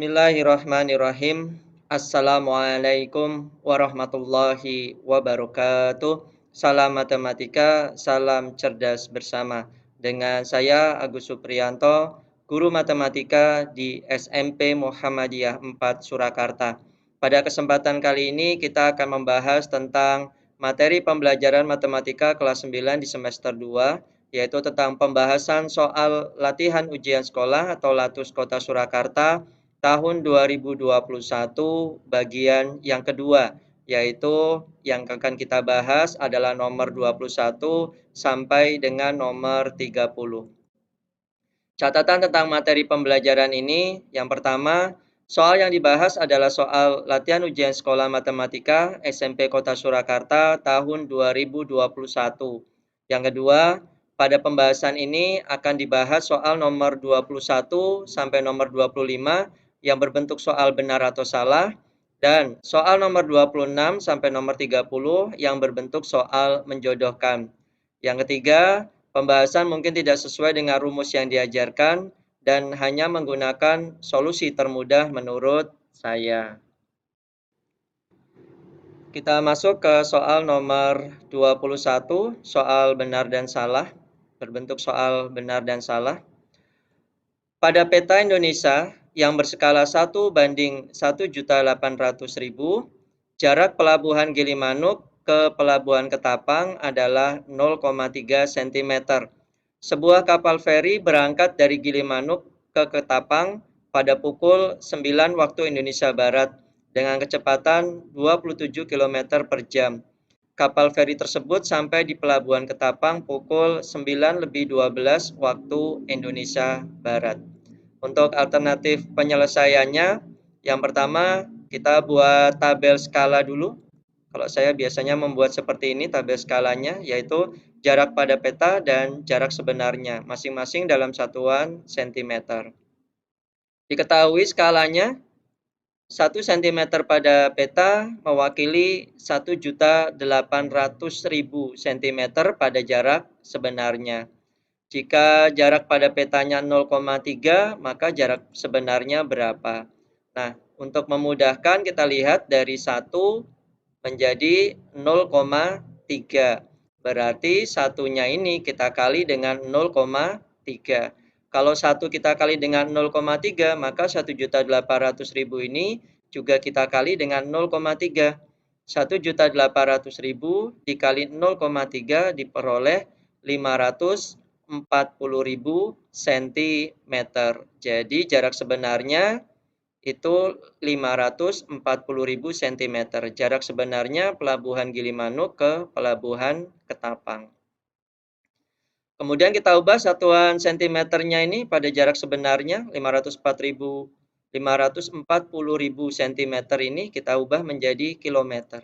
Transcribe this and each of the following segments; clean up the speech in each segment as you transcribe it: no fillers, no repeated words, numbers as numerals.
Bismillahirrahmanirrahim. Assalamualaikum warahmatullahi wabarakatuh. Salam matematika, salam cerdas bersama. Dengan saya Agus Supriyanto, guru matematika di SMP Muhammadiyah 4 Surakarta. Pada kesempatan kali ini kita akan membahas tentang materi pembelajaran matematika kelas 9 di semester 2, yaitu tentang pembahasan soal latihan ujian sekolah atau LATUS Kota Surakarta tahun 2021 bagian yang kedua, yaitu yang akan kita bahas adalah nomor 21 sampai dengan nomor 30. Catatan tentang materi pembelajaran ini, yang pertama, soal yang dibahas adalah soal latihan ujian sekolah matematika SMP Kota Surakarta tahun 2021. Yang kedua, pada pembahasan ini akan dibahas soal nomor 21 sampai nomor 25 yang berbentuk soal benar atau salah, dan soal nomor 26 sampai nomor 30 yang berbentuk soal menjodohkan. Yang ketiga, pembahasan mungkin tidak sesuai dengan rumus yang diajarkan dan hanya menggunakan solusi termudah menurut saya. Kita masuk ke soal nomor 21, soal benar dan salah, berbentuk soal benar dan salah. Pada peta Indonesia yang berskala 1:1.800.000, jarak pelabuhan Gilimanuk ke pelabuhan Ketapang adalah 0,3 cm. Sebuah kapal feri berangkat dari Gilimanuk ke Ketapang pada pukul 9 waktu Indonesia Barat dengan kecepatan 27 km per jam. Kapal feri tersebut sampai di pelabuhan Ketapang pukul 9:12 waktu Indonesia Barat. Untuk alternatif penyelesaiannya, yang pertama kita buat tabel skala dulu. Kalau saya biasanya membuat seperti ini tabel skalanya, yaitu jarak pada peta dan jarak sebenarnya, masing-masing dalam satuan cm. Diketahui skalanya, 1 cm pada peta mewakili 1.800.000 cm pada jarak sebenarnya. Jika jarak pada petanya 0,3, maka jarak sebenarnya berapa? Nah, untuk memudahkan kita lihat dari 1 menjadi 0,3. Berarti satunya ini kita kali dengan 0,3. Kalau 1 kita kali dengan 0,3, maka 1.800.000 ini juga kita kali dengan 0,3. 1.800.000 dikali 0,3 diperoleh 540.000 cm. Jadi jarak sebenarnya itu 540.000 cm. Jarak sebenarnya pelabuhan Gilimanuk ke pelabuhan Ketapang. Kemudian kita ubah satuan cm-nya ini pada jarak sebenarnya 540.000 cm ini kita ubah menjadi kilometer.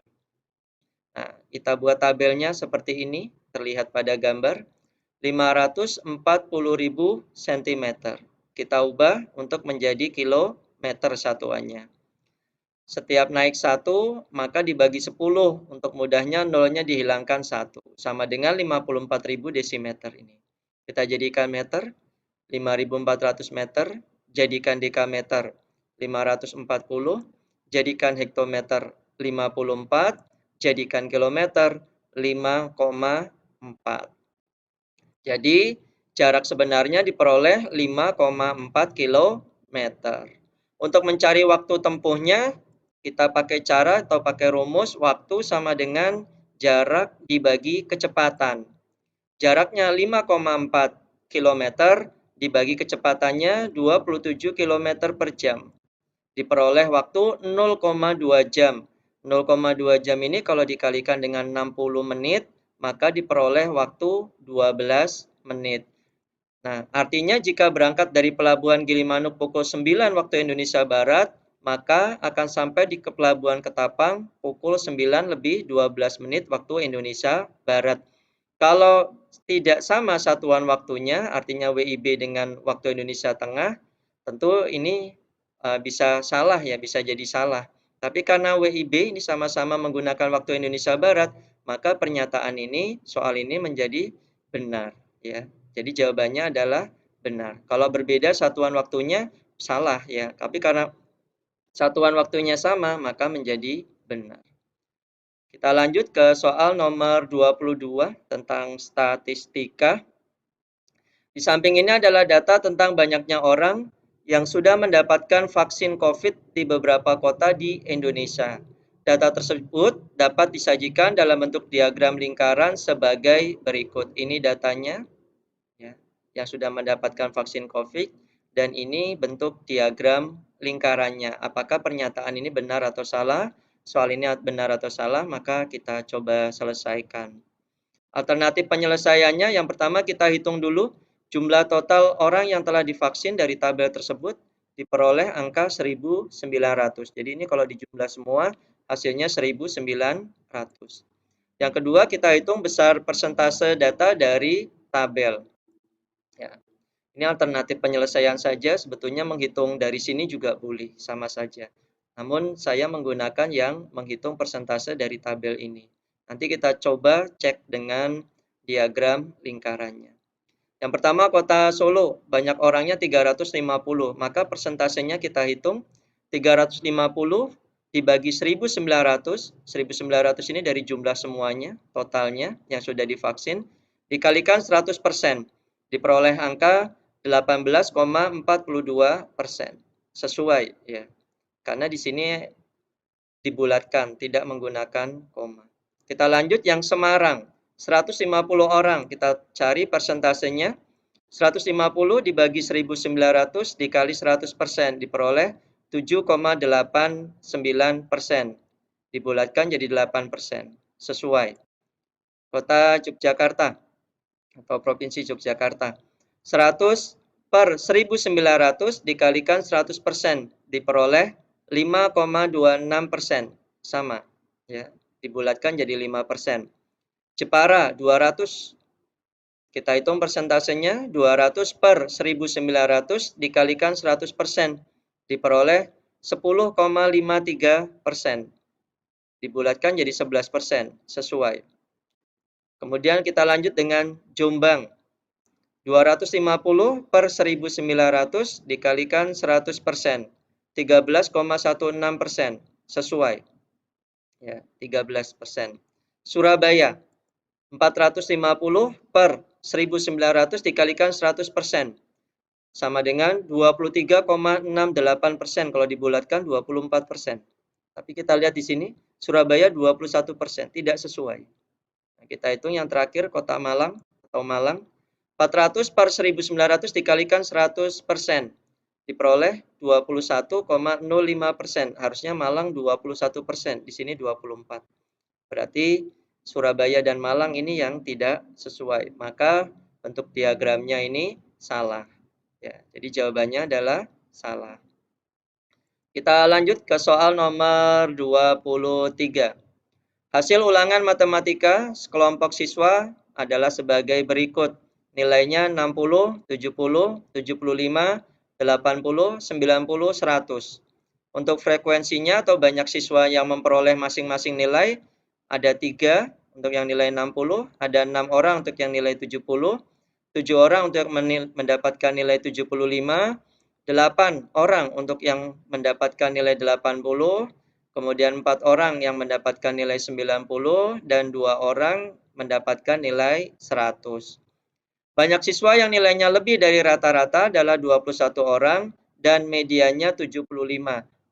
Nah, kita buat tabelnya seperti ini, terlihat pada gambar. 540.000 cm. Kita ubah untuk menjadi kilometer satuannya. Setiap naik 1, maka dibagi 10. Untuk mudahnya nolnya dihilangkan 1. Sama dengan 54.000 desimeter ini. Kita jadikan meter, 5.400 meter. Jadikan dekameter, 540. Jadikan hektometer, 54. Jadikan kilometer, 5,4. Jadi, jarak sebenarnya diperoleh 5,4 km. Untuk mencari waktu tempuhnya, kita pakai cara atau pakai rumus waktu sama dengan jarak dibagi kecepatan. Jaraknya 5,4 km dibagi kecepatannya 27 km per jam. Diperoleh waktu 0,2 jam. 0,2 jam ini kalau dikalikan dengan 60 menit, maka diperoleh waktu 12 menit. Nah, artinya jika berangkat dari pelabuhan Gilimanuk pukul 9 waktu Indonesia Barat, maka akan sampai di pelabuhan Ketapang pukul 9:12 menit waktu Indonesia Barat. Kalau tidak sama satuan waktunya, artinya WIB dengan waktu Indonesia Tengah, tentu ini bisa salah ya, bisa jadi salah. Tapi karena WIB ini sama-sama menggunakan waktu Indonesia Barat, maka pernyataan ini, soal ini menjadi benar ya. Jadi jawabannya adalah benar. Kalau berbeda satuan waktunya salah ya. Tapi karena satuan waktunya sama, maka menjadi benar. Kita lanjut ke soal nomor 22 tentang statistika. Di samping ini adalah data tentang banyaknya orang yang sudah mendapatkan vaksin COVID di beberapa kota di Indonesia. Data tersebut dapat disajikan dalam bentuk diagram lingkaran sebagai berikut. Ini datanya ya, yang sudah mendapatkan vaksin COVID, dan ini bentuk diagram lingkarannya. Apakah pernyataan ini benar atau salah? Soal ini benar atau salah, maka kita coba selesaikan. Alternatif penyelesaiannya, yang pertama kita hitung dulu jumlah total orang yang telah divaksin dari tabel tersebut diperoleh angka 1.900. Jadi ini kalau dijumlah semua hasilnya 1.900. Yang kedua kita hitung besar persentase data dari tabel. Ya. Ini alternatif penyelesaian saja, sebetulnya menghitung dari sini juga boleh, sama saja. Namun saya menggunakan yang menghitung persentase dari tabel ini. Nanti kita coba cek dengan diagram lingkarannya. Yang pertama kota Solo, banyak orangnya 350, maka persentasenya kita hitung 350 dibagi 1.900, 1.900 ini dari jumlah semuanya, totalnya yang sudah divaksin, dikalikan 100%, diperoleh angka 18,42%. Sesuai ya. Karena di sini dibulatkan, tidak menggunakan koma. Kita lanjut yang Semarang. 150 orang, kita cari persentasenya. 150 dibagi 1.900 dikali 100%, diperoleh 7,89%. Dibulatkan jadi 8%. Sesuai. Kota Yogyakarta atau Provinsi Yogyakarta. 100 per 1.900 dikalikan 100%, diperoleh 5,26%. Sama. Ya, dibulatkan jadi 5%. Jepara 200. Kita hitung persentasenya, 200 per 1.900 dikalikan 100%, diperoleh 10,53%. Dibulatkan jadi 11%, sesuai. Kemudian kita lanjut dengan Jombang. 250 per 1.900 dikalikan 100%, 13,16%, sesuai. Ya, 13%. Surabaya, 450 per 1.900 dikalikan 100%, sama dengan 23,68%, kalau dibulatkan 24%. Tapi kita lihat di sini, Surabaya 21%, tidak sesuai. Nah, kita hitung yang terakhir, Kota Malang atau Malang, 400 per 1.900 dikalikan 100%, diperoleh 21,05%. Harusnya Malang 21%, di sini 24%. Berarti Surabaya dan Malang ini yang tidak sesuai. Maka bentuk diagramnya ini salah. Ya, jadi jawabannya adalah salah. Kita lanjut ke soal nomor 23. Hasil ulangan matematika sekelompok siswa adalah sebagai berikut. Nilainya 60, 70, 75, 80, 90, 100. Untuk frekuensinya atau banyak siswa yang memperoleh masing-masing nilai, ada 3 untuk yang nilai 60, ada 6 orang untuk yang nilai 70, 7 orang untuk mendapatkan nilai 75, 8 orang untuk yang mendapatkan nilai 80, kemudian 4 orang yang mendapatkan nilai 90, dan 2 orang mendapatkan nilai 100. Banyak siswa yang nilainya lebih dari rata-rata adalah 21 orang dan mediannya 75.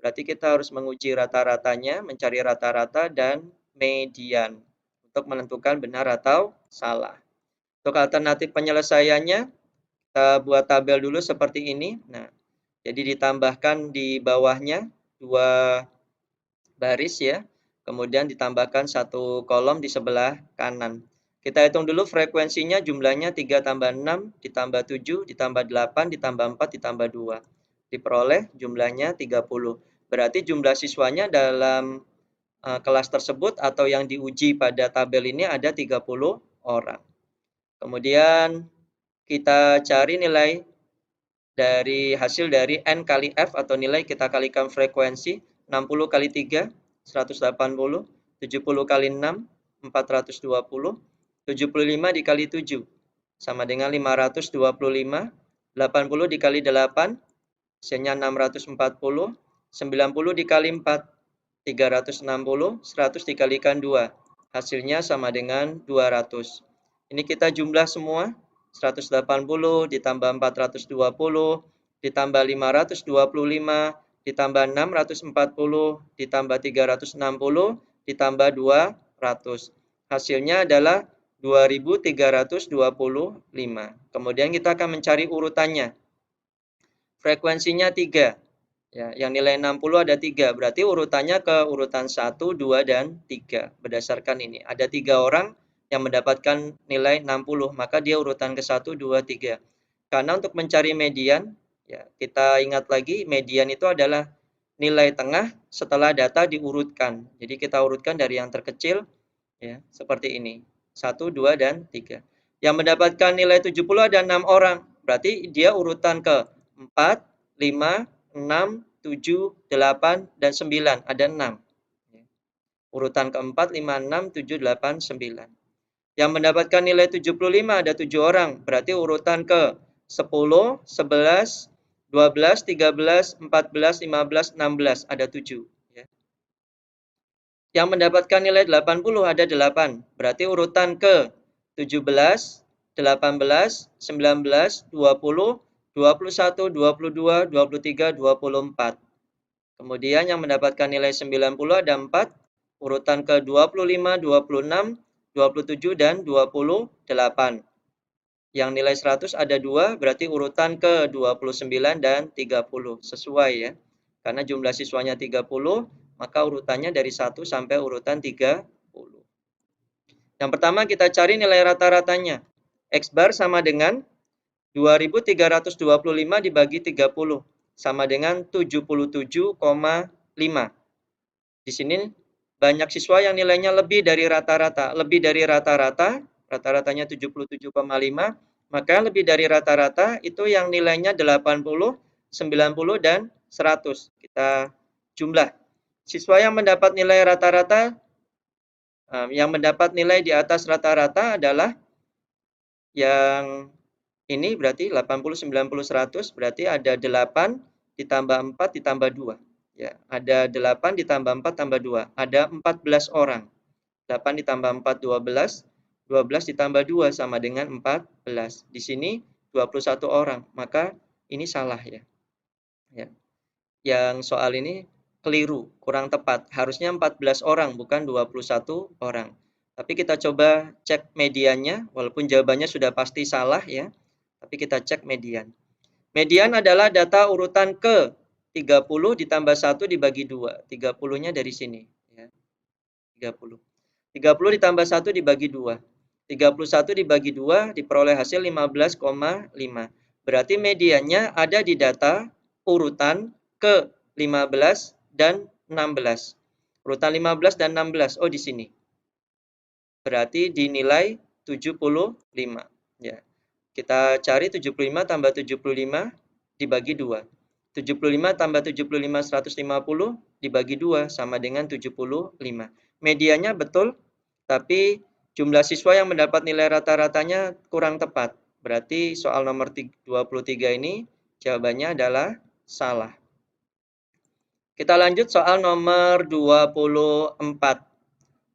Berarti kita harus menguji rata-ratanya, mencari rata-rata dan median untuk menentukan benar atau salah. Untuk alternatif penyelesaiannya, kita buat tabel dulu seperti ini. Nah, jadi ditambahkan di bawahnya 2 baris ya, kemudian ditambahkan 1 kolom di sebelah kanan. Kita hitung dulu frekuensinya, jumlahnya 3 tambah 6 ditambah 7 ditambah 8 ditambah 4 ditambah 2. Diperoleh jumlahnya 30. Berarti jumlah siswanya dalam kelas tersebut atau yang diuji pada tabel ini ada 30 orang. Kemudian kita cari nilai dari hasil dari N kali F atau nilai kita kalikan frekuensi. 60 kali 3, 180, 70 kali 6, 420, 75 dikali 7, sama dengan 525, 80 dikali 8, hasilnya 640, 90 dikali 4, 360, 100 dikalikan 2. Hasilnya sama dengan 200. Ini kita jumlah semua, 180 ditambah 420, ditambah 525, ditambah 640, ditambah 360, ditambah 200. Hasilnya adalah 2325. Kemudian kita akan mencari urutannya. Frekuensinya 3. Ya, yang nilai 60 ada 3. Berarti urutannya ke urutan 1, 2, dan 3. Berdasarkan ini. Ada 3 orang yang mendapatkan nilai 60. Maka dia urutan ke 1, 2, 3. Karena untuk mencari median, ya, kita ingat lagi median itu adalah nilai tengah setelah data diurutkan. Jadi kita urutkan dari yang terkecil, ya, seperti ini. 1, 2, dan 3. Yang mendapatkan nilai 70 ada 6 orang. Berarti dia urutan ke 4, 5, 6, 7, 8, dan 9. Ada 6. Urutan keempat, 5, 6, 7, 8, 9. Yang mendapatkan nilai 75 ada 7 orang. Berarti urutan ke 10, 11, 12, 13, 14, 15, 16. Ada 7. Yang mendapatkan nilai 80 ada 8. Berarti urutan ke 17, 18, 19, 20, 21, 22, 23, 24. Kemudian yang mendapatkan nilai 90 ada 4. Urutan ke 25, 26, 27, dan 28. Yang nilai 100 ada 2, berarti urutan ke 29 dan 30. Sesuai ya. Karena jumlah siswanya 30, maka urutannya dari 1 sampai urutan 30. Yang pertama kita cari nilai rata-ratanya. X bar sama dengan 2325 dibagi 30. Sama dengan 77,5. Di sini banyak siswa yang nilainya lebih dari rata-rata. Lebih dari rata-rata, rata-ratanya 77,5. Maka lebih dari rata-rata itu yang nilainya 80, 90, dan 100. Kita jumlah. Siswa yang mendapat nilai rata-rata, yang mendapat nilai di atas rata-rata adalah yang ini berarti 80, 90, 100. Berarti ada 8 ditambah 4 ditambah 2. Ya, ada 8 ditambah 4 tambah 2. Ada 14 orang. 8 ditambah 4, 12. 12 ditambah 2 sama dengan 14. Di sini 21 orang. Maka ini salah ya. Yang soal ini keliru, kurang tepat. Harusnya 14 orang, bukan 21 orang. Tapi kita coba cek mediannya, walaupun jawabannya sudah pasti salah ya. Tapi kita cek median. Median adalah data urutan ke 30 ditambah 1 dibagi 2. 30-nya dari sini. Ya. 30. 30 ditambah 1 dibagi 2. 31 dibagi 2 diperoleh hasil 15,5. Berarti mediannya ada di data urutan ke 15 dan 16. Urutan 15 dan 16. Oh, di sini. Berarti dinilai 75. Ya. Kita cari 75 tambah 75 dibagi 2. 75 tambah 75 150 dibagi 2 sama dengan 75. Medianya betul, tapi jumlah siswa yang mendapat nilai rata-ratanya kurang tepat. Berarti soal nomor 23 ini jawabannya adalah salah. Kita lanjut soal nomor 24.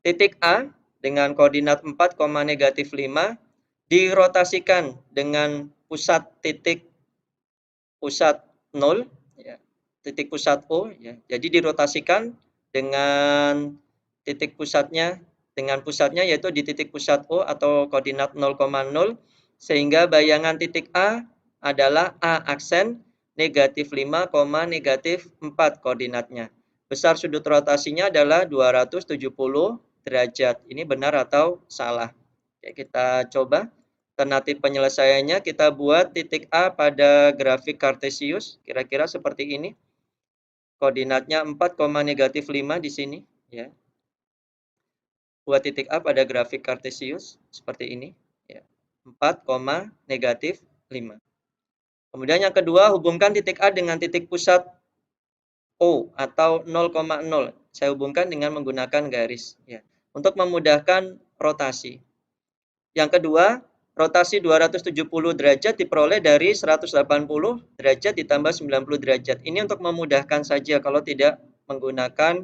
Titik A dengan koordinat 4, negatif 5 dirotasikan dengan pusat 0, ya, titik pusat O. Ya. Jadi dirotasikan dengan titik pusatnya, yaitu di titik pusat O atau koordinat 0,0, sehingga bayangan titik A adalah A aksen, negatif 5, negatif 4 koordinatnya. Besar sudut rotasinya adalah 270 derajat. Ini benar atau salah? Oke, kita coba. Alternatif penyelesaiannya kita buat titik A pada grafik kartesius. Kira-kira seperti ini. Koordinatnya 4, negatif 5 di sini. Ya. Buat titik A pada grafik kartesius seperti ini. Ya. 4, negatif 5. Kemudian yang kedua, hubungkan titik A dengan titik pusat O atau 0,0. Saya hubungkan dengan menggunakan garis. Ya. Untuk memudahkan rotasi. Yang kedua, rotasi 270 derajat diperoleh dari 180 derajat ditambah 90 derajat. Ini untuk memudahkan saja kalau tidak menggunakan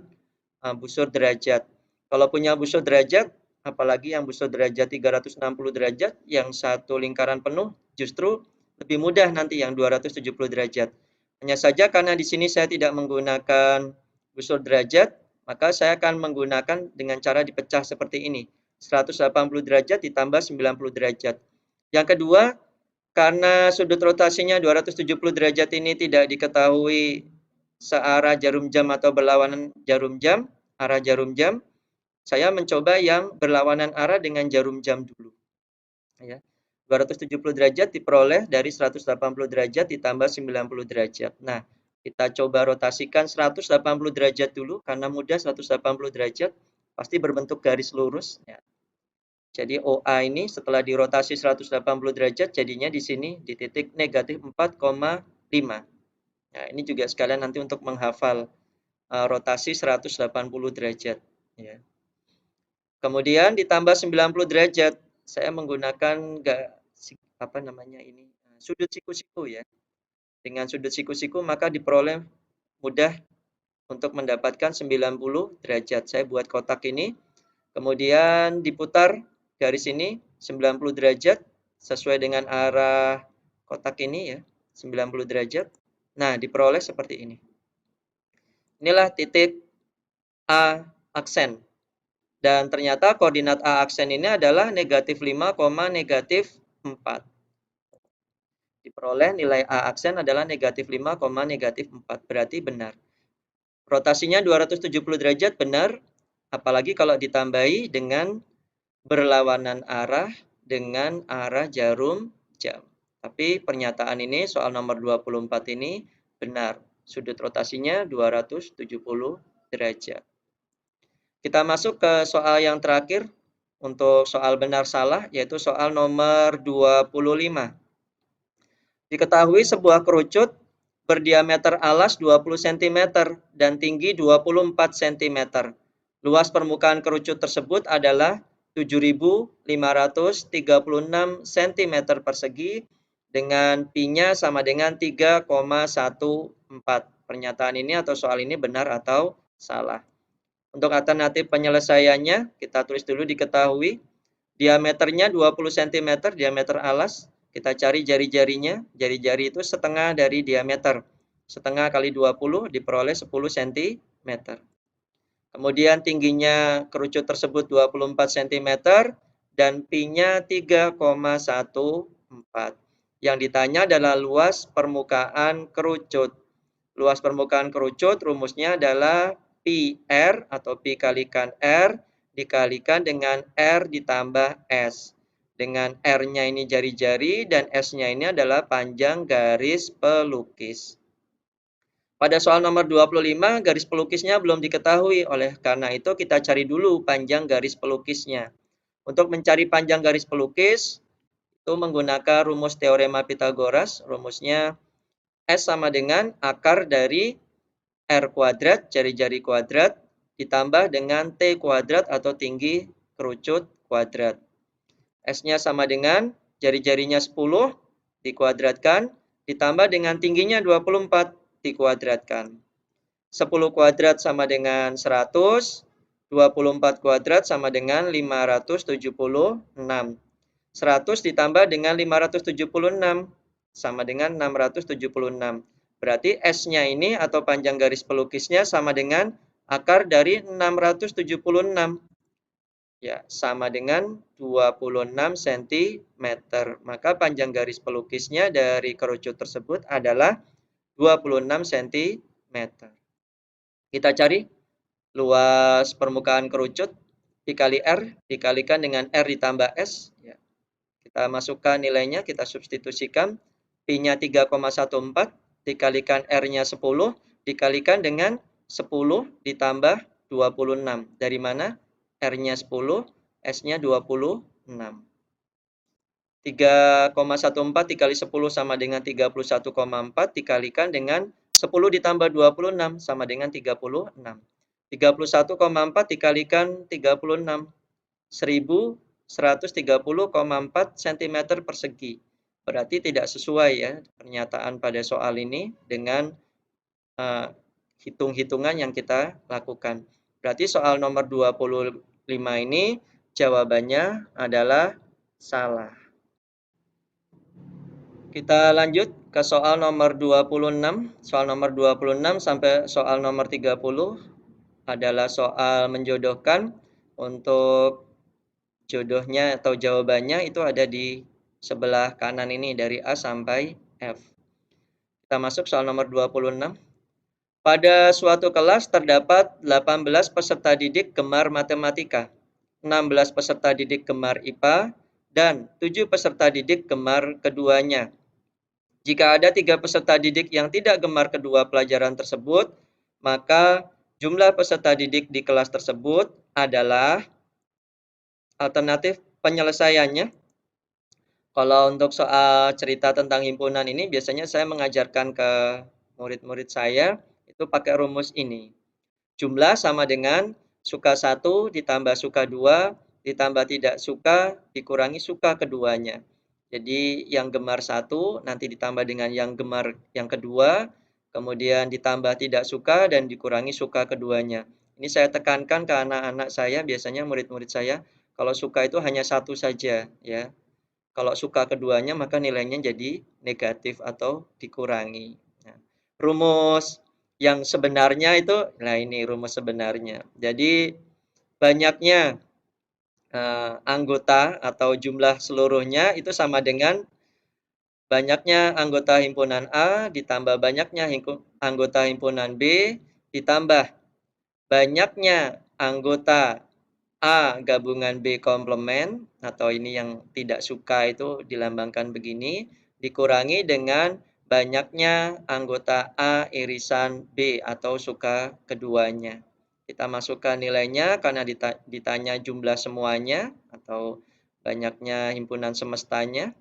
busur derajat. Kalau punya busur derajat, apalagi yang busur derajat 360 derajat, yang satu lingkaran penuh, justru lebih mudah nanti yang 270 derajat. Hanya saja karena di sini saya tidak menggunakan busur derajat, maka saya akan menggunakan dengan cara dipecah seperti ini. 180 derajat ditambah 90 derajat. Yang kedua, karena sudut rotasinya 270 derajat ini tidak diketahui searah jarum jam atau berlawanan jarum jam, arah jarum jam, saya mencoba yang berlawanan arah dengan jarum jam dulu. Ya. 270 derajat diperoleh dari 180 derajat ditambah 90 derajat. Nah, kita coba rotasikan 180 derajat dulu, karena mudah 180 derajat, pasti berbentuk garis lurus. Ya. Jadi OA ini setelah dirotasi 180 derajat, jadinya di sini di titik negatif 4,5. Nah, ini juga sekalian nanti untuk menghafal rotasi 180 derajat. Ya. Kemudian ditambah 90 derajat, saya menggunakan sudut siku-siku ya. Dengan sudut siku-siku maka diperoleh mudah untuk mendapatkan 90 derajat. Saya buat kotak ini, kemudian diputar garis ini 90 derajat sesuai dengan arah kotak ini ya, 90 derajat. Nah, diperoleh seperti ini. Inilah titik A aksen. Dan ternyata koordinat A aksen ini adalah negatif 5, negatif 4. Diperoleh nilai A aksen adalah negatif 5, negatif 4. Berarti benar. Rotasinya 270 derajat benar, apalagi kalau ditambahi dengan berlawanan arah dengan arah jarum jam. Tapi pernyataan ini, soal nomor 24 ini benar. Sudut rotasinya 270 derajat. Kita masuk ke soal yang terakhir untuk soal benar salah, yaitu soal nomor 25. Diketahui sebuah kerucut berdiameter alas 20 cm dan tinggi 24 cm. Luas permukaan kerucut tersebut adalah 7.536 cm persegi dengan pi-nya sama dengan 3,14. Pernyataan ini atau soal ini benar atau salah. Untuk alternatif penyelesaiannya, kita tulis dulu diketahui. Diameternya 20 cm, diameter alas. Kita cari jari-jarinya. Jari-jari itu setengah dari diameter. Setengah kali 20 diperoleh 10 cm. Kemudian tingginya kerucut tersebut 24 cm dan pi-nya 3,14. Yang ditanya adalah luas permukaan kerucut. Luas permukaan kerucut rumusnya adalah pi R atau pi kalikan R dikalikan dengan R ditambah S. Dengan R-nya ini jari-jari dan S-nya ini adalah panjang garis pelukis. Pada soal nomor 25, garis pelukisnya belum diketahui. Oleh karena itu, kita cari dulu panjang garis pelukisnya. Untuk mencari panjang garis pelukis, itu menggunakan rumus teorema Pythagoras. Rumusnya S sama dengan akar dari R kuadrat, jari-jari kuadrat, ditambah dengan T kuadrat atau tinggi kerucut kuadrat. S-nya sama dengan jari-jarinya 10 dikuadratkan, ditambah dengan tingginya 24 dikuadratkan. 10 kuadrat sama dengan 100, 24 kuadrat sama dengan 576. 100 ditambah dengan 576 sama dengan 676. Berarti S-nya ini atau panjang garis pelukisnya sama dengan akar dari 676. Ya, sama dengan 26 cm. Maka panjang garis pelukisnya dari kerucut tersebut adalah 26 cm. Kita cari luas permukaan kerucut dikali R dikalikan dengan R ditambah S. Ya. Kita masukkan nilainya, kita substitusikan. Pi-nya 3,14 dikalikan R-nya 10 dikalikan dengan 10 ditambah 26. Dari mana? R-nya 10, S-nya 26. 3,14 dikali 10 sama dengan 31,4 dikalikan dengan 10 ditambah 26 sama dengan 36. 31,4 dikalikan 36. 1000 130,4 cm persegi. Berarti tidak sesuai ya pernyataan pada soal ini dengan hitung-hitungan yang kita lakukan. Berarti soal nomor 25 ini jawabannya adalah salah. Kita lanjut ke soal nomor 26. Soal nomor 26 sampai soal nomor 30 adalah soal menjodohkan. Untuk jodohnya atau jawabannya itu ada di sebelah kanan ini dari A sampai F. Kita masuk soal nomor 26. Pada suatu kelas terdapat 18 peserta didik gemar matematika, 16 peserta didik gemar IPA, dan 7 peserta didik gemar keduanya. Jika ada 3 peserta didik yang tidak gemar kedua pelajaran tersebut, maka jumlah peserta didik di kelas tersebut adalah alternatif penyelesaiannya. Kalau untuk soal cerita tentang himpunan ini, biasanya saya mengajarkan ke murid-murid saya itu pakai rumus ini. Jumlah sama dengan suka 1 ditambah suka 2 ditambah tidak suka dikurangi suka keduanya. Jadi yang gemar 1 nanti ditambah dengan yang gemar yang kedua, kemudian ditambah tidak suka dan dikurangi suka keduanya. Ini saya tekankan ke anak-anak saya, biasanya murid-murid saya, kalau suka itu hanya satu saja ya. Kalau suka keduanya maka nilainya jadi negatif atau dikurangi. Nah, rumus yang sebenarnya itu, nah ini rumus sebenarnya. Jadi banyaknya anggota atau jumlah seluruhnya itu sama dengan banyaknya anggota himpunan A ditambah banyaknya anggota himpunan B ditambah banyaknya anggota A gabungan B komplement atau ini yang tidak suka itu dilambangkan begini dikurangi dengan banyaknya anggota A irisan B atau suka keduanya. Kita masukkan nilainya karena ditanya jumlah semuanya atau banyaknya himpunan semestanya.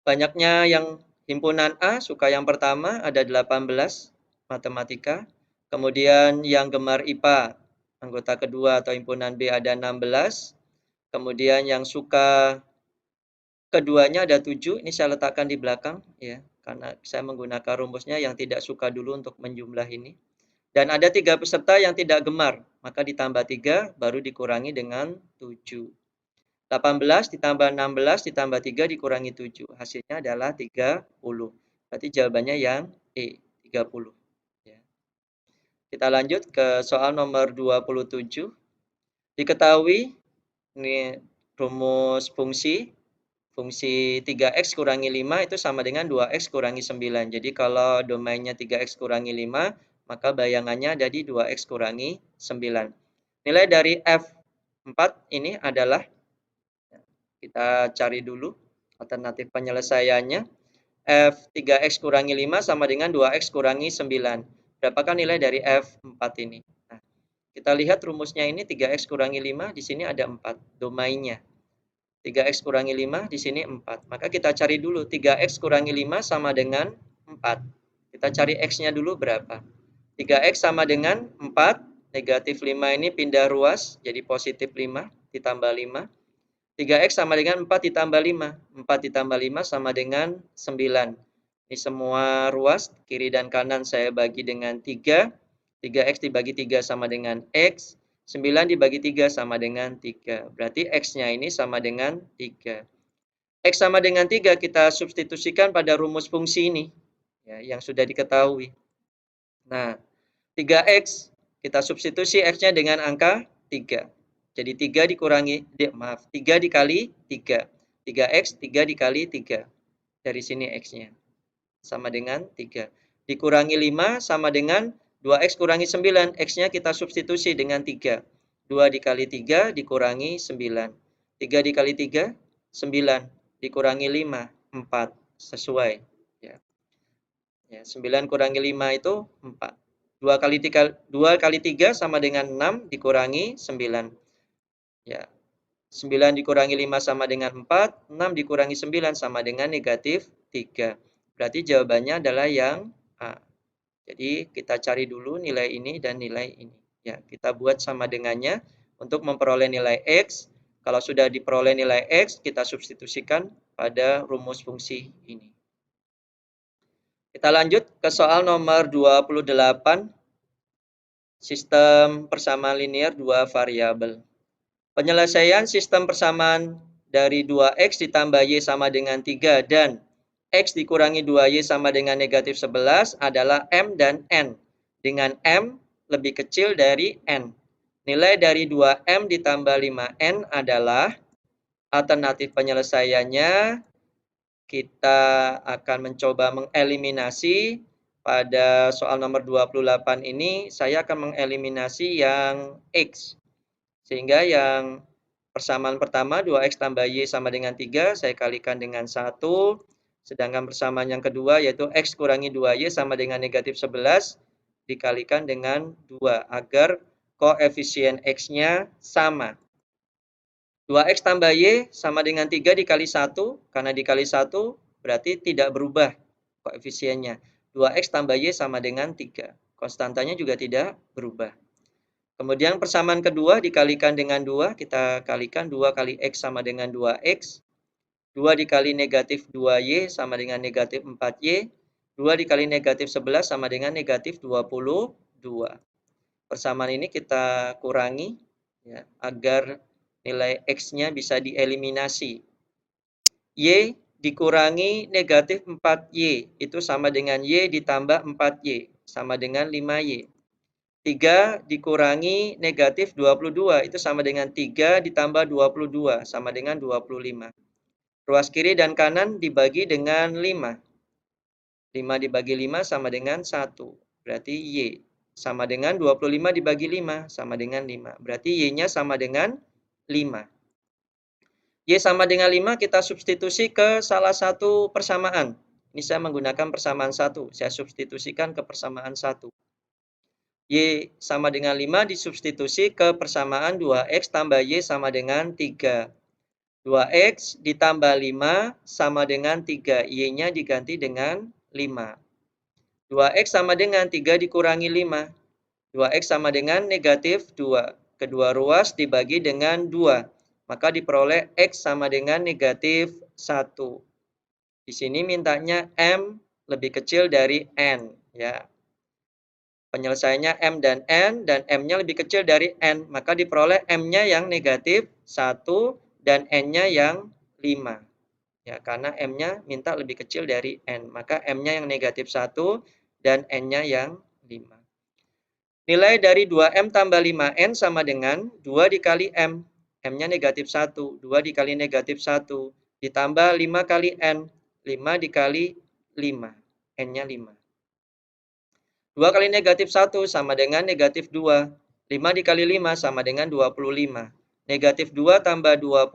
Banyaknya yang himpunan A suka yang pertama ada 18 matematika. Kemudian yang gemar IPA anggota kedua atau himpunan B ada 16. Kemudian yang suka keduanya ada 7. Ini saya letakkan di belakang ya, karena saya menggunakan rumusnya yang tidak suka dulu untuk menjumlah ini. Dan ada 3 peserta yang tidak gemar, maka ditambah 3 baru dikurangi dengan 7. 18 ditambah 16 ditambah 3 dikurangi 7. Hasilnya adalah 30. Berarti jawabannya yang E, 30. Ya. Kita lanjut ke soal nomor 27. Diketahui ini rumus fungsi 3x kurangi 5 itu sama dengan 2x kurangi 9. Jadi kalau domainnya 3x kurangi 5, maka bayangannya ada di 2x kurangi 9. Nilai dari F4 ini adalah, kita cari dulu alternatif penyelesaiannya. F3x kurangi 5 sama dengan 2x kurangi 9. Berapakah nilai dari F4 ini? Nah, kita lihat rumusnya ini 3x kurangi 5, di sini ada 4 domainnya. 3x kurangi 5, di sini 4. Maka kita cari dulu 3x kurangi 5 sama dengan 4. Kita cari x-nya dulu berapa. 3x sama dengan 4, negatif 5 ini pindah ruas, jadi positif 5 ditambah 5. 3x sama dengan 4 ditambah 5. 4 ditambah 5 sama dengan 9. Ini semua ruas, kiri dan kanan saya bagi dengan 3. 3x dibagi 3 sama dengan x. 9 dibagi 3 sama dengan 3. Berarti x-nya ini sama dengan 3. X sama dengan 3 kita substitusikan pada rumus fungsi ini ya, yang sudah diketahui. Nah, 3x kita substitusi x-nya dengan angka 3. Jadi 3 dikurangi, 3 dikali 3. 3x, 3 dikali 3. Dari sini x-nya. Sama dengan 3. Dikurangi 5 sama dengan 2x kurangi 9. X-nya kita substitusi dengan 3. 2 dikali 3 dikurangi 9. 3 dikali 3, 9. Dikurangi 5, 4. Sesuai. Ya. 9 kurangi 5 itu 4. 2 kali 3 sama dengan 6 dikurangi 9. Ya. 9 dikurangi 5 sama dengan 4. 6 dikurangi 9 sama dengan negatif 3. Berarti jawabannya adalah yang A. Jadi kita cari dulu nilai ini dan nilai ini. Ya, kita buat sama dengannya untuk memperoleh nilai X. Kalau sudah diperoleh nilai X, kita substitusikan pada rumus fungsi ini. Kita lanjut ke soal nomor 28, sistem persamaan linear dua variabel. Penyelesaian sistem persamaan dari 2x ditambah y sama dengan 3 dan x dikurangi 2y sama dengan negatif 11 adalah m dan n, dengan m lebih kecil dari n. Nilai dari 2m ditambah 5n adalah, alternatif penyelesaiannya, kita akan mencoba mengeliminasi. Pada soal nomor 28 ini, saya akan mengeliminasi yang x. Sehingga yang persamaan pertama 2x tambah y sama dengan 3, saya kalikan dengan 1. Sedangkan persamaan yang kedua yaitu x kurangi 2y sama dengan negatif 11 dikalikan dengan 2 agar koefisien x-nya sama. 2x tambah y sama dengan 3 dikali 1, karena dikali 1 berarti tidak berubah koefisiennya. 2x tambah y sama dengan 3, konstantanya juga tidak berubah. Kemudian persamaan kedua dikalikan dengan 2, kita kalikan 2 kali x sama dengan 2x. 2 dikali negatif 2y sama dengan negatif 4y. 2 dikali negatif 11 sama dengan negatif 22. Persamaan ini kita kurangi ya, agar nilai x-nya bisa dieliminasi. Y dikurangi negatif 4y, itu sama dengan y ditambah 4y, sama dengan 5y. 3 dikurangi negatif 22, itu sama dengan 3 ditambah 22, sama dengan 25. Ruas kiri dan kanan dibagi dengan 5. 5 dibagi 5 sama dengan 1, berarti y. Sama dengan 25 dibagi 5, sama dengan 5. Berarti y-nya sama dengan 5. Y sama dengan 5 kita substitusi ke salah satu persamaan. Ini saya menggunakan persamaan 1. Saya substitusikan ke persamaan 1. Y sama dengan 5 disubstitusi ke persamaan 2x tambah y sama dengan 3. 2x ditambah 5 sama dengan 3. Y-nya diganti dengan 5. 2x sama dengan 3 dikurangi 5. 2x sama dengan negatif 2. Kedua ruas dibagi dengan 2. Maka diperoleh x sama dengan negatif 1. Di sini mintanya m lebih kecil dari n. Ya. Penyelesaiannya m dan m-nya lebih kecil dari n. Maka diperoleh m-nya yang negatif 1 dan n-nya yang 5. Ya, karena m-nya minta lebih kecil dari n. Maka m-nya yang negatif 1 dan n-nya yang 5. Nilai dari 2m tambah 5n sama dengan 2 dikali m. M-nya negatif 1. 2 dikali negatif 1. Ditambah 5 kali n. 5 dikali 5. N-nya 5. 2 kali negatif 1 sama dengan negatif 2. 5 dikali 5 sama dengan 25. Negatif 2 tambah 25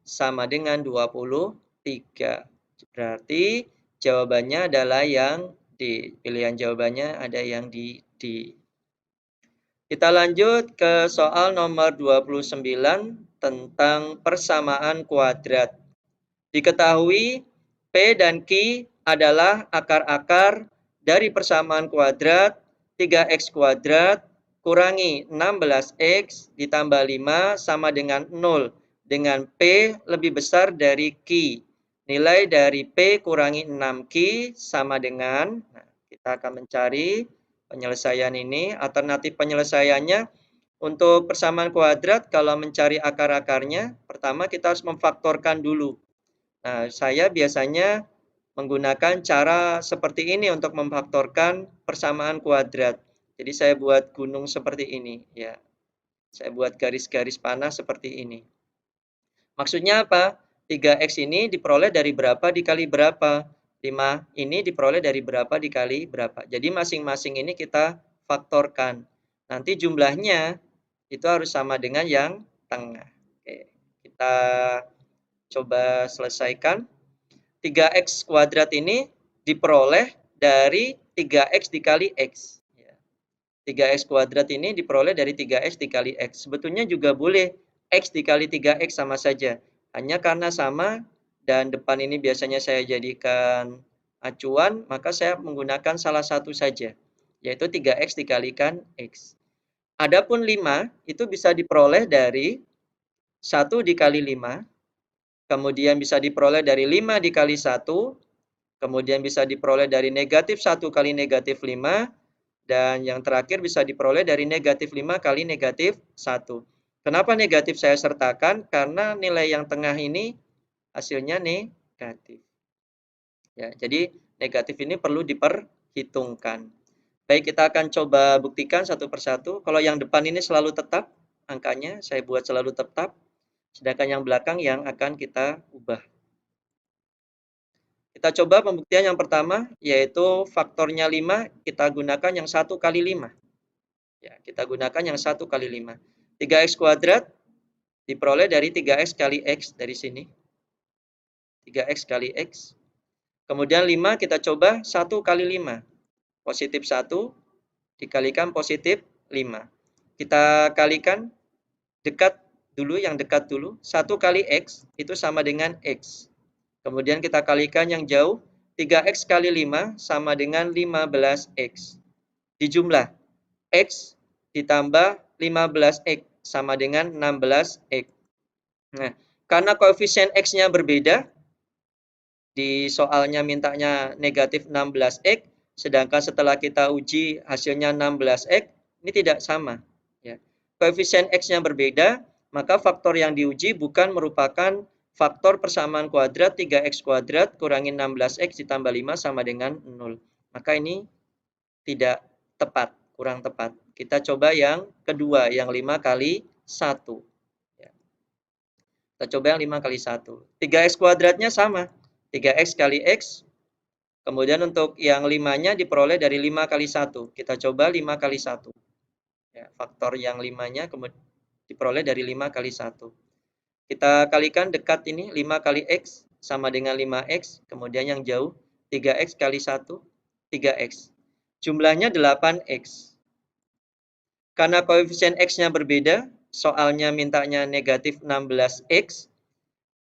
sama dengan 23. Berarti jawabannya adalah yang D. Pilihan jawabannya ada yang di D. Kita lanjut ke soal nomor 29 tentang persamaan kuadrat. Diketahui P dan Q adalah akar-akar dari persamaan kuadrat 3x kuadrat kurangi 16x ditambah 5 sama dengan 0, dengan P lebih besar dari Q. Nilai dari P kurangi 6Q sama dengan, kita akan mencari penyelesaian ini. Alternatif penyelesaiannya untuk persamaan kuadrat, kalau mencari akar-akarnya, pertama kita harus memfaktorkan dulu. Nah, saya biasanya menggunakan cara seperti ini untuk memfaktorkan persamaan kuadrat. Jadi saya buat gunung seperti ini, ya. Saya buat garis-garis panah seperti ini. Maksudnya apa? 3x ini diperoleh dari berapa dikali berapa. 5 ini diperoleh dari berapa dikali berapa. Jadi masing-masing ini kita faktorkan. Nanti jumlahnya itu harus sama dengan yang tengah. Oke, kita coba selesaikan. 3x kuadrat ini diperoleh dari 3x dikali x. 3x kuadrat ini diperoleh dari 3x dikali x. Sebetulnya juga boleh x dikali 3x sama saja. Hanya karena sama dan depan ini biasanya saya jadikan acuan, maka saya menggunakan salah satu saja, yaitu 3x dikalikan x. Adapun 5 itu bisa diperoleh dari 1 dikali 5, kemudian bisa diperoleh dari 5 dikali 1, kemudian bisa diperoleh dari negatif 1 kali negatif 5, dan yang terakhir bisa diperoleh dari negatif 5 kali negatif 1. Kenapa negatif saya sertakan? Karena nilai yang tengah ini hasilnya negatif. Ya, jadi negatif ini perlu diperhitungkan. Baik, kita akan coba buktikan satu persatu. Kalau yang depan ini selalu tetap, angkanya saya buat selalu tetap, sedangkan yang belakang yang akan kita ubah. Kita coba pembuktian yang pertama, yaitu faktornya 5, kita gunakan yang 1 kali 5. Ya, kita gunakan yang 1 kali 5. 3x kuadrat diperoleh dari 3x kali x dari sini. 3x kali x. Kemudian 5 kita coba 1 kali 5. Positif 1 dikalikan positif 5. Kita kalikan dekat dulu, yang dekat dulu. 1 kali x itu sama dengan x. Kemudian kita kalikan yang jauh. 3x kali 5 sama dengan 15x. Dijumlah. X ditambah 15x sama dengan 16x. Nah, karena koefisien x-nya berbeda, di soalnya mintanya negatif 16x, sedangkan setelah kita uji hasilnya 16x, ini tidak sama. Ya. Koefisien x-nya berbeda, maka faktor yang diuji bukan merupakan faktor persamaan kuadrat 3x kuadrat kurangi 16x ditambah 5 sama dengan 0. Maka ini tidak tepat, kurang tepat. Kita coba yang kedua, yang 5 kali 1. Ya. Kita coba yang 5 kali 1. 3x kuadratnya sama. 3x kali x, kemudian untuk yang 5-nya diperoleh dari 5 kali 1. Kita coba 5 kali 1. Ya, faktor yang 5-nya diperoleh dari 5 kali 1. Kita kalikan dekat ini, 5 kali x sama dengan 5x, kemudian yang jauh, 3x kali 1, 3x. Jumlahnya 8x. Karena koefisien x-nya berbeda, soalnya mintanya negatif 16x,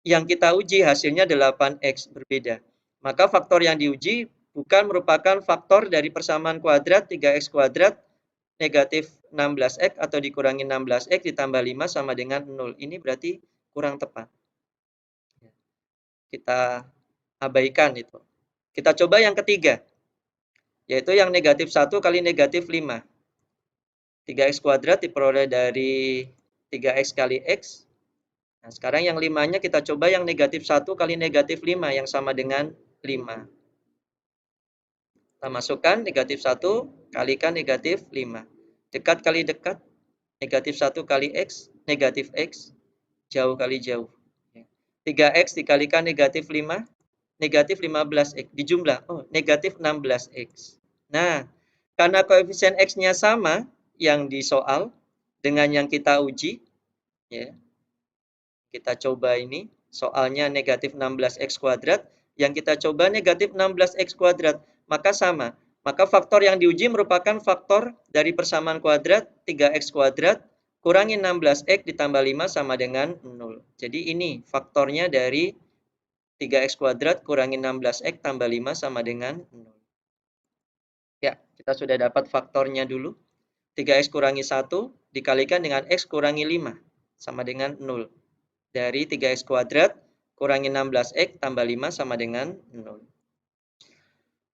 yang kita uji hasilnya 8x berbeda. Maka faktor yang diuji bukan merupakan faktor dari persamaan kuadrat 3x kuadrat negatif 16x atau dikurangi 16x ditambah 5 sama dengan 0. Ini berarti kurang tepat. Kita abaikan itu. Kita coba yang ketiga, yaitu yang negatif 1 kali negatif 5. 3x kuadrat diperoleh dari 3x kali x. Nah, sekarang yang 5-nya kita coba yang negatif 1 kali negatif 5 yang sama dengan 5. Kita masukkan negatif 1 kalikan negatif 5. Dekat kali dekat, negatif 1 kali x, negatif x, jauh kali jauh. 3x dikalikan negatif 5, negatif 15x. Dijumlah, negatif 16x. Nah, karena koefisien x-nya sama yang di soal dengan yang kita uji, ya, kita coba ini, soalnya negatif 16x kuadrat, yang kita coba negatif 16x kuadrat, maka sama. Maka faktor yang diuji merupakan faktor dari persamaan kuadrat 3x kuadrat kurangi 16x ditambah 5 sama dengan 0. Jadi ini faktornya dari 3x kuadrat kurangi 16x tambah 5 sama dengan 0. Ya, kita sudah dapat faktornya dulu. 3x kurangi 1 dikalikan dengan x kurangi 5 sama dengan 0. Dari 3x kuadrat kurangi 16x tambah 5 sama dengan 0.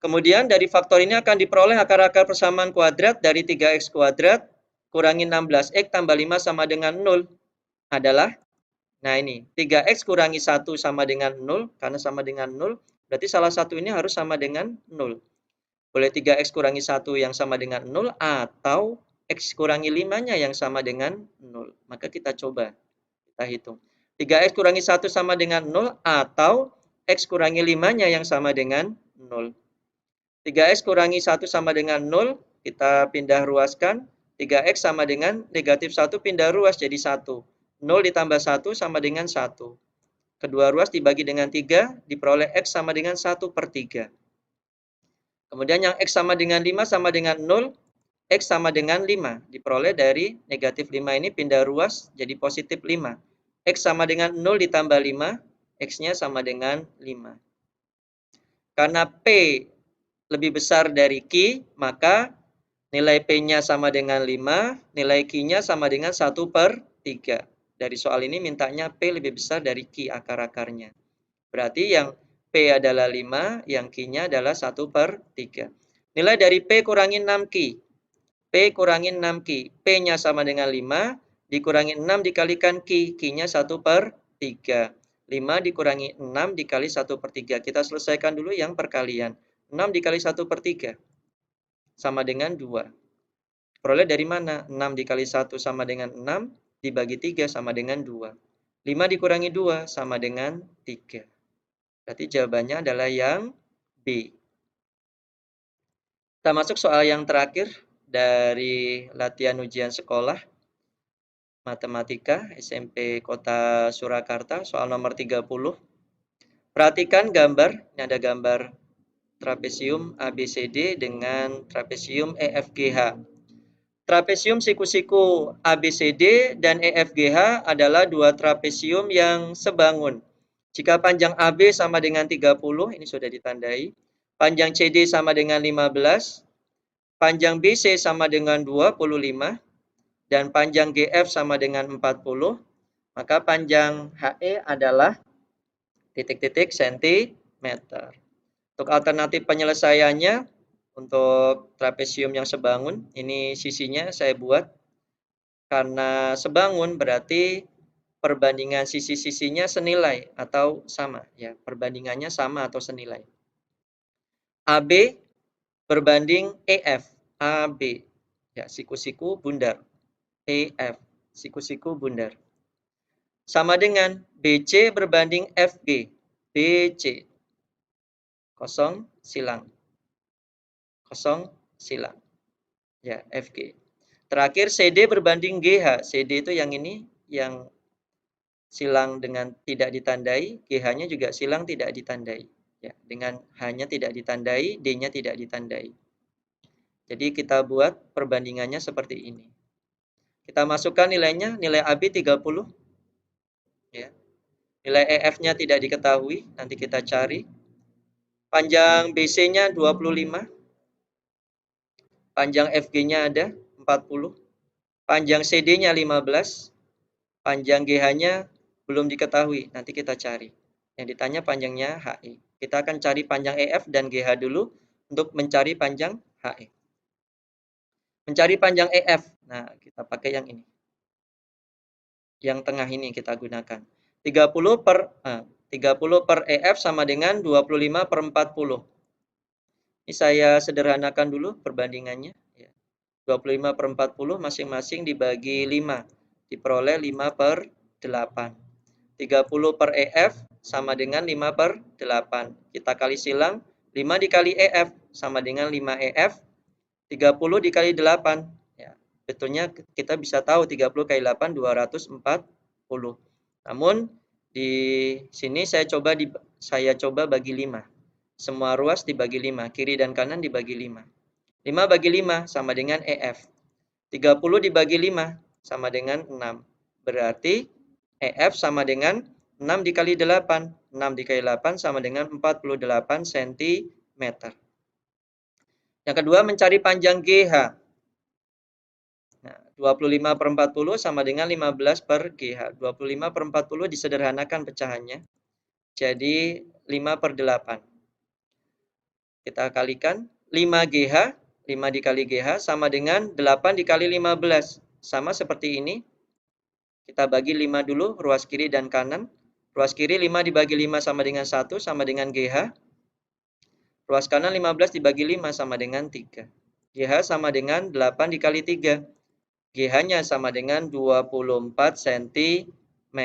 Kemudian dari faktor ini akan diperoleh akar-akar persamaan kuadrat dari 3x kuadrat kurangi 16x tambah 5 sama dengan 0 adalah, nah ini, 3x kurangi 1 sama dengan 0, karena sama dengan 0, berarti salah satu ini harus sama dengan 0. Boleh 3x kurangi 1 yang sama dengan 0, atau x kurangi 5-nya yang sama dengan 0. Maka kita coba, kita hitung. 3x kurangi 1 sama dengan 0 atau x kurangi 5-nya yang sama dengan 0. 3x kurangi 1 sama dengan 0, kita pindah ruaskan. 3x sama dengan negatif 1 pindah ruas jadi 1. 0 ditambah 1 sama dengan 1. Kedua ruas dibagi dengan 3, diperoleh x sama dengan 1/3. Kemudian yang x sama dengan 5 sama dengan 0, x sama dengan 5. Diperoleh dari negatif 5 ini pindah ruas jadi positif 5. X sama dengan 0 ditambah 5, X-nya sama dengan 5. Karena P lebih besar dari Q, maka nilai P-nya sama dengan 5, nilai Q-nya sama dengan 1/3. Dari soal ini mintanya P lebih besar dari Q akar-akarnya. Berarti yang P adalah 5, yang Q-nya adalah 1/3. Nilai dari P kurangi 6Q. P kurangi 6Q. P-nya sama dengan 5, dikurangi 6 dikalikan Q. Q-nya 1/3. 5 dikurangi 6 dikali 1/3. Kita selesaikan dulu yang perkalian. 6 dikali 1/3 sama dengan 2. Peroleh dari mana? 6 dikali 1 sama dengan 6, dibagi 3 sama dengan 2. 5 dikurangi 2 sama dengan 3. Berarti jawabannya adalah yang B. Kita masuk soal yang terakhir dari latihan ujian sekolah Matematika SMP Kota Surakarta, soal nomor 30. Perhatikan gambar, ini ada gambar trapesium ABCD dengan trapesium EFGH. Trapesium siku-siku ABCD dan EFGH adalah dua trapesium yang sebangun. Jika panjang AB sama dengan 30, ini sudah ditandai. Panjang CD sama dengan 15, panjang BC sama dengan 25, dan panjang GF sama dengan 40, maka panjang HE adalah titik-titik sentimeter. Untuk alternatif penyelesaiannya, untuk trapesium yang sebangun, ini sisinya saya buat. Karena sebangun berarti perbandingan sisi-sisinya senilai atau sama. Ya, perbandingannya sama atau senilai. AB berbanding EF. AB, ya, siku-siku bundar. EF, siku-siku bundar. Sama dengan BC berbanding FG. BC, kosong silang. Kosong silang. Ya, FG. Terakhir CD berbanding GH. CD itu yang ini, yang silang dengan tidak ditandai, GH-nya juga silang tidak ditandai. Ya, dengan H-nya tidak ditandai, D-nya tidak ditandai. Jadi kita buat perbandingannya seperti ini. Kita masukkan nilainya, nilai AB 30. Ya. Nilai EF-nya tidak diketahui, nanti kita cari. Panjang BC-nya 25. Panjang FG-nya ada 40. Panjang CD-nya 15. Panjang GH-nya belum diketahui, nanti kita cari. Yang ditanya panjangnya HE. Kita akan cari panjang EF dan GH dulu untuk mencari panjang HE. Mencari panjang EF, nah kita pakai yang ini. Yang tengah ini kita gunakan. 30 per EF sama dengan 25/40. Ini saya sederhanakan dulu perbandingannya. 25/40 masing-masing dibagi 5. Diperoleh 5/8. 30 per EF sama dengan 5/8. Kita kali silang, 5 dikali EF sama dengan 5 EF. 30 dikali 8. Ya, betulnya kita bisa tahu 30 kali 8, 240. Namun, di sini saya coba bagi 5. Semua ruas dibagi 5, kiri dan kanan dibagi 5. 5 bagi 5 sama dengan EF. 30 dibagi 5 sama dengan 6. Berarti EF sama dengan 6 dikali 8. 6 dikali 8 sama dengan 48 cm. Yang kedua, mencari panjang GH. Nah, 25/40 sama dengan 15 per GH. 25/40 disederhanakan pecahannya. Jadi 5/8. Kita kalikan 5 GH. 5 dikali GH sama dengan 8 dikali 15. Sama seperti ini. Kita bagi 5 dulu, ruas kiri dan kanan. Ruas kiri 5 dibagi 5 sama dengan 1, sama dengan GH. Ruas kanan 15 dibagi 5 sama dengan 3. GH sama dengan 8 dikali 3. GH-nya sama dengan 24 cm.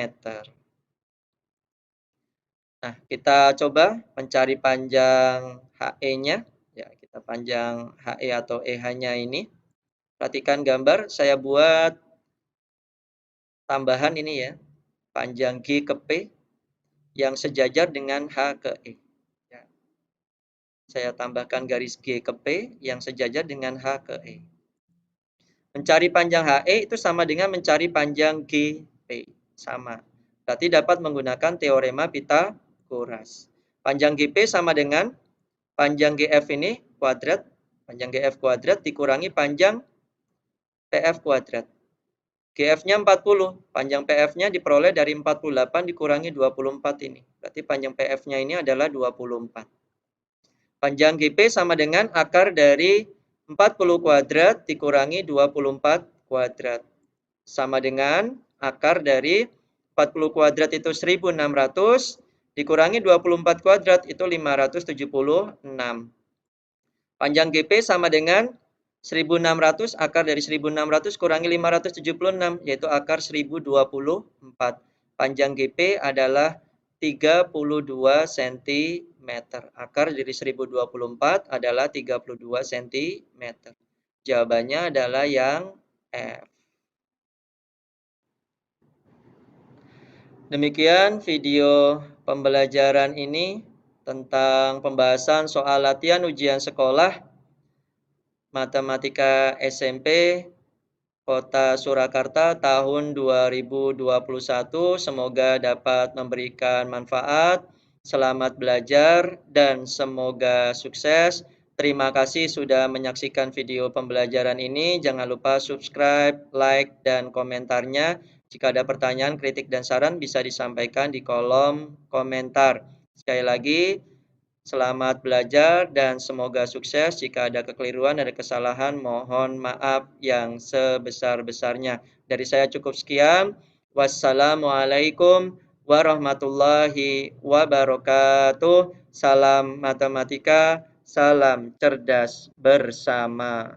Nah, kita coba mencari panjang HE-nya. Ya, kita panjang HE atau EH-nya ini. Perhatikan gambar, saya buat tambahan ini ya. Panjang G ke P yang sejajar dengan H ke E. Ya. Saya tambahkan garis G ke P yang sejajar dengan H ke E. Mencari panjang HE itu sama dengan mencari panjang GP. Sama. Berarti dapat menggunakan teorema Pythagoras. Panjang GP sama dengan panjang GF ini kuadrat. Panjang GF kuadrat dikurangi panjang PF kuadrat. GF-nya 40, panjang PF-nya diperoleh dari 48 dikurangi 24 ini. Berarti panjang PF-nya ini adalah 24. Panjang GP sama dengan akar dari 40 kuadrat dikurangi 24 kuadrat. Sama dengan akar dari 40 kuadrat itu 1600 dikurangi 24 kuadrat itu 576. Panjang GP sama dengan 1600 akar dari 1600 kurangi 576 yaitu akar 1024. Panjang GP adalah 32 cm. Akar dari 1024 adalah 32 cm. Jawabannya adalah yang F. Demikian video pembelajaran ini tentang pembahasan soal latihan ujian sekolah Matematika SMP Kota Surakarta tahun 2021. Semoga dapat memberikan manfaat. Selamat belajar dan semoga sukses. Terima kasih sudah menyaksikan video pembelajaran ini. Jangan lupa subscribe, like, dan komentarnya. Jika ada pertanyaan, kritik, dan saran bisa disampaikan di kolom komentar. Sekali lagi, selamat belajar dan semoga sukses. Jika ada kekeliruan, ada kesalahan, mohon maaf yang sebesar-besarnya. Dari saya cukup sekian. Wassalamualaikum warahmatullahi wabarakatuh. Salam matematika, salam cerdas bersama.